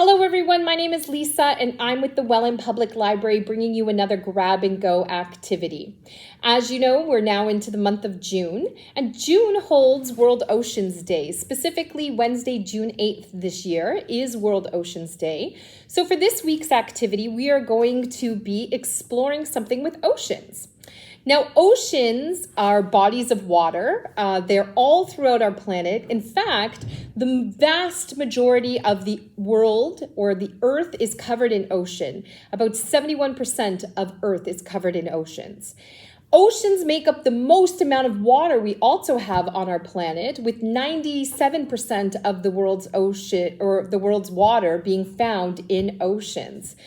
Hello everyone, my name is Lisa and I'm with the Welland Public Library bringing you another grab and go activity. As you know, we're now into the month of June, and June holds World Oceans Day. Specifically, Wednesday, June 8th this year is World Oceans Day. So for this week's activity, we are going to be exploring something with oceans. Now, oceans are bodies of water. They're all throughout our planet. In fact, the vast majority of the world or the earth is covered in ocean. About 71% of earth is covered in oceans. Oceans make up the most amount of water we also have on our planet, with 97% of the world's ocean or the world's water being found in oceans.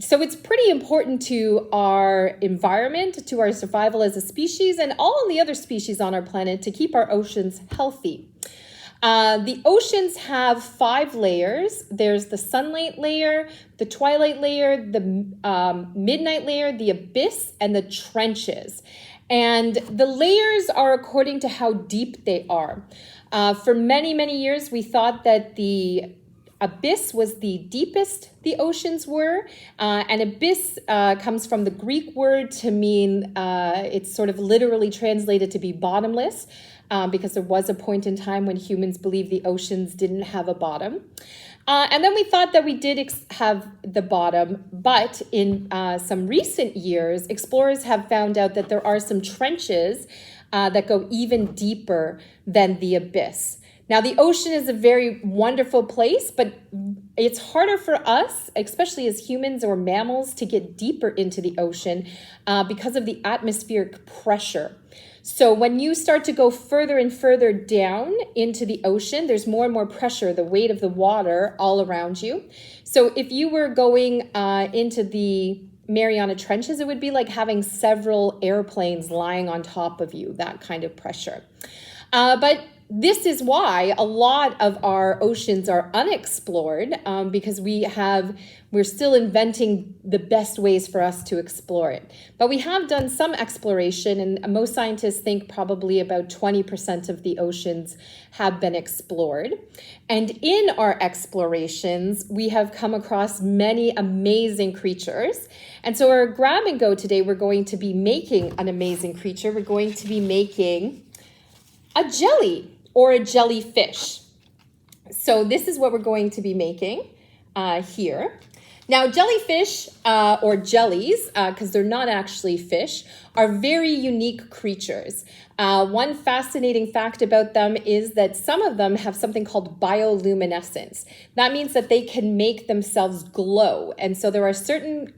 So it's pretty important to our environment, to our survival as a species, and all the other species on our planet to keep our oceans healthy. The oceans have 5 layers. There's the sunlight layer, the twilight layer, the midnight layer, the abyss, and the trenches. And the layers are according to how deep they are. For many, many years, we thought that the abyss was the deepest the oceans were, and abyss comes from the Greek word to mean, it's sort of literally translated to be bottomless, because there was a point in time when humans believed the oceans didn't have a bottom. And then we thought that we did have the bottom, but in some recent years, explorers have found out that there are some trenches that go even deeper than the abyss. Now, the ocean is a very wonderful place, but it's harder for us, especially as humans or mammals, to get deeper into the ocean because of the atmospheric pressure. So when you start to go further and further down into the ocean, there's more and more pressure, the weight of the water all around you. So if you were going into the Mariana Trenches, it would be like having several airplanes lying on top of you, that kind of pressure. But this is why a lot of our oceans are unexplored, because we're still inventing the best ways for us to explore it. But we have done some exploration, and most scientists think probably about 20% of the oceans have been explored. And in our explorations, we have come across many amazing creatures. And so our grab and go today, we're going to be making an amazing creature. We're going to be making a jelly, or a jellyfish. So this is what we're going to be making here. Now, jellyfish or jellies, because they're not actually fish, are very unique creatures. One fascinating fact about them is that some of them have something called bioluminescence. That means that they can make themselves glow. And so there are certain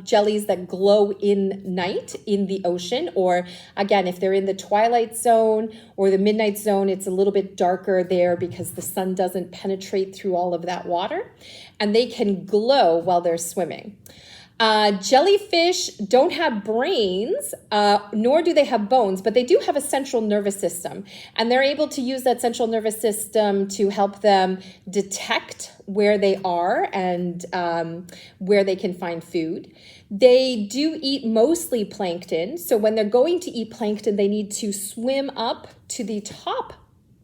jellies that glow in night in the ocean, or again, if they're in the twilight zone or the midnight zone, it's a little bit darker there because the sun doesn't penetrate through all of that water, and they can glow while they're swimming. Jellyfish don't have brains, nor do they have bones, but they do have a central nervous system, and they're able to use that central nervous system to help them detect where they are and where they can find food. They do eat mostly plankton, so when they're going to eat plankton, they need to swim up to the top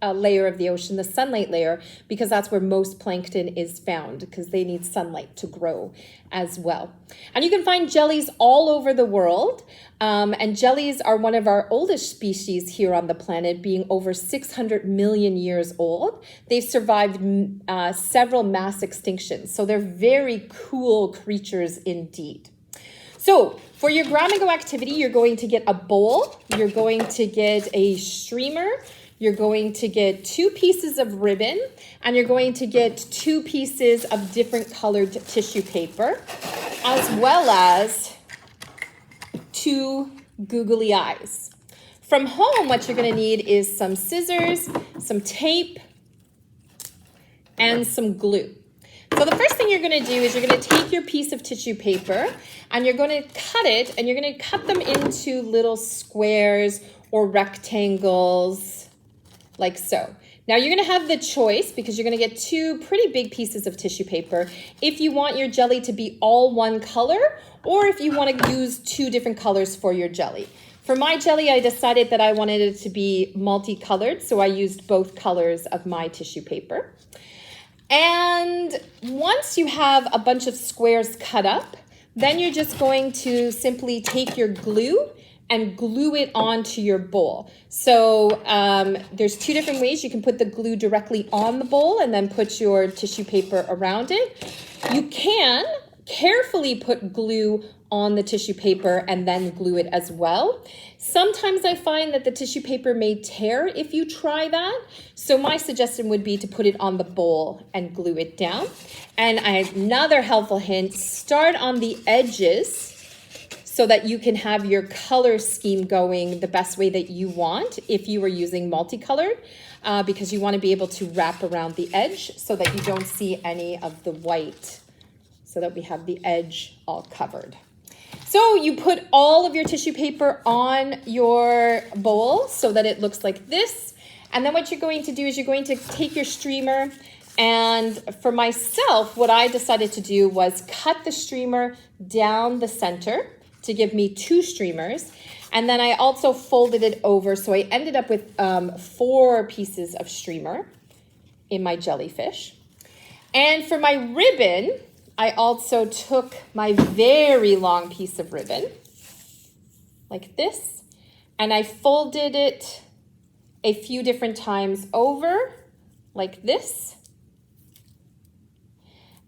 layer of the ocean, the sunlight layer, because that's where most plankton is found, because they need sunlight to grow as well. And you can find jellies all over the world, and jellies are one of our oldest species here on the planet, being over 600 million years old. They've survived several mass extinctions, so they're very cool creatures indeed. So for your grab and go activity, you're going to get a bowl, you're going to get a streamer, you're going to get 2 pieces of ribbon, and you're going to get 2 pieces of different colored tissue paper, as well as 2 googly eyes. From home, what you're going to need is some scissors, some tape, and some glue. So the first thing you're going to do is you're going to take your piece of tissue paper and you're going to cut it, and you're going to cut them into little squares or rectangles, like so. Now you're going to have the choice, because you're going to get 2 pretty big pieces of tissue paper, if you want your jelly to be all one color, or if you want to use 2 different colors for your jelly. For my jelly, I decided that I wanted it to be multicolored, so I used both colors of my tissue paper. And one once you have a bunch of squares cut up, then you're just going to simply take your glue and glue it onto your bowl. So there's two different ways. You can put the glue directly on the bowl and then put your tissue paper around it. You can carefully put glue on the tissue paper and then glue it as well. Sometimes I find that the tissue paper may tear if you try that. So my suggestion would be to put it on the bowl and glue it down. And another helpful hint, start on the edges so that you can have your color scheme going the best way that you want if you were using multicolored, because you want to be able to wrap around the edge so that you don't see any of the white, so that we have the edge all covered. So you put all of your tissue paper on your bowl so that it looks like this. And then what you're going to do is you're going to take your streamer, and for myself, what I decided to do was cut the streamer down the center to give me 2 streamers. And then I also folded it over, so I ended up with 4 pieces of streamer in my jellyfish. And for my ribbon, I also took my very long piece of ribbon, like this, and I folded it a few different times over, like this.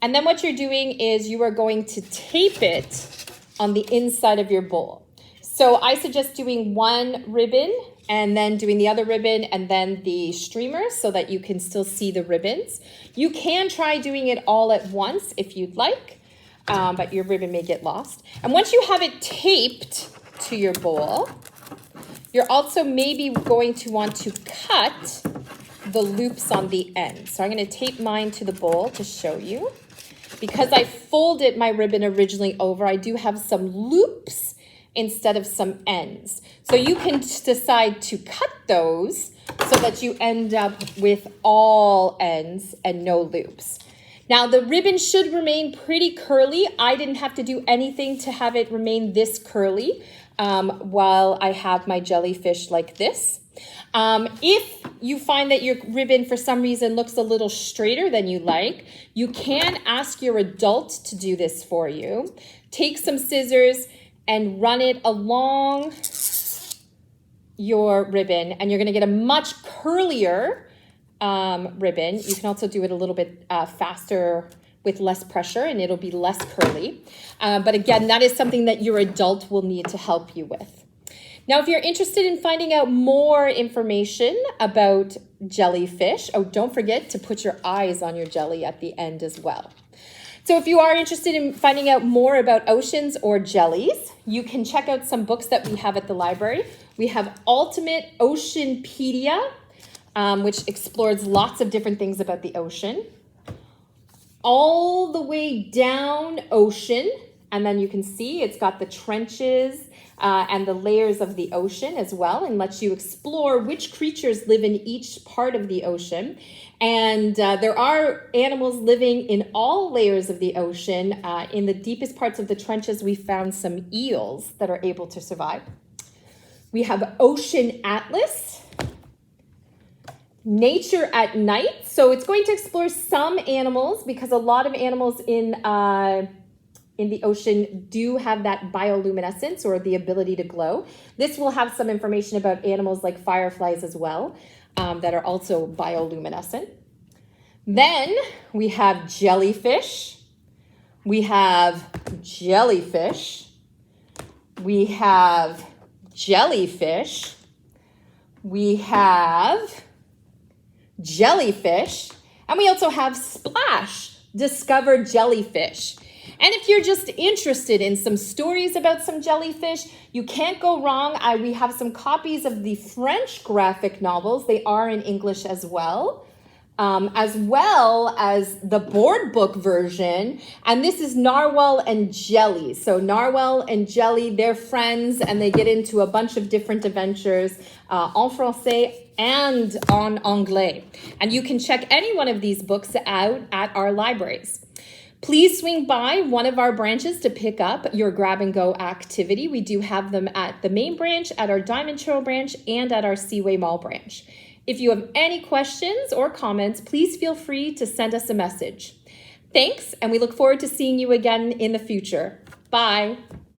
And then what you're doing is you are going to tape it on the inside of your bowl. So I suggest doing one ribbon and then doing the other ribbon and then the streamers so that you can still see the ribbons. You can try doing it all at once if you'd like, but your ribbon may get lost. And once you have it taped to your bowl, you're also maybe going to want to cut the loops on the end. So I'm going to tape mine to the bowl to show you. Because I folded my ribbon originally over, I do have some loops instead of some ends. So you can decide to cut those so that you end up with all ends and no loops. Now the ribbon should remain pretty curly. I didn't have to do anything to have it remain this curly while I have my jellyfish like this. If you find that your ribbon for some reason looks a little straighter than you like, you can ask your adult to do this for you. Take some scissors and run it along your ribbon, and you're going to get a much curlier ribbon. You can also do it a little bit faster with less pressure, and it'll be less curly. But again, that is something that your adult will need to help you with. Now, if you're interested in finding out more information about jellyfish, don't forget to put your eyes on your jelly at the end as well. So if you are interested in finding out more about oceans or jellies, you can check out some books that we have at the library. We have Ultimate Oceanpedia, which explores lots of different things about the ocean. All the way down ocean, and then you can see it's got the trenches and the layers of the ocean as well, and lets you explore which creatures live in each part of the ocean. And there are animals living in all layers of the ocean. In the deepest parts of the trenches, we found some eels that are able to survive. We have Ocean Atlas, Nature at Night. So it's going to explore some animals because a lot of animals in the ocean do have that bioluminescence or the ability to glow. This will have some information about animals like fireflies as well that are also bioluminescent. Then we have jellyfish. We have jellyfish. We have jellyfish. We have jellyfish. And we also have Splash, Discover Jellyfish. And if you're just interested in some stories about some jellyfish, you can't go wrong. We have some copies of the French graphic novels. They are in English as well as the board book version. And this is Narwhal and Jelly. So Narwhal and Jelly, they're friends, and they get into a bunch of different adventures en français and en anglais. And you can check any one of these books out at our libraries. Please swing by one of our branches to pick up your grab and go activity. We do have them at the main branch, at our Diamond Trail branch, and at our Seaway Mall branch. If you have any questions or comments, please feel free to send us a message. Thanks, and we look forward to seeing you again in the future. Bye.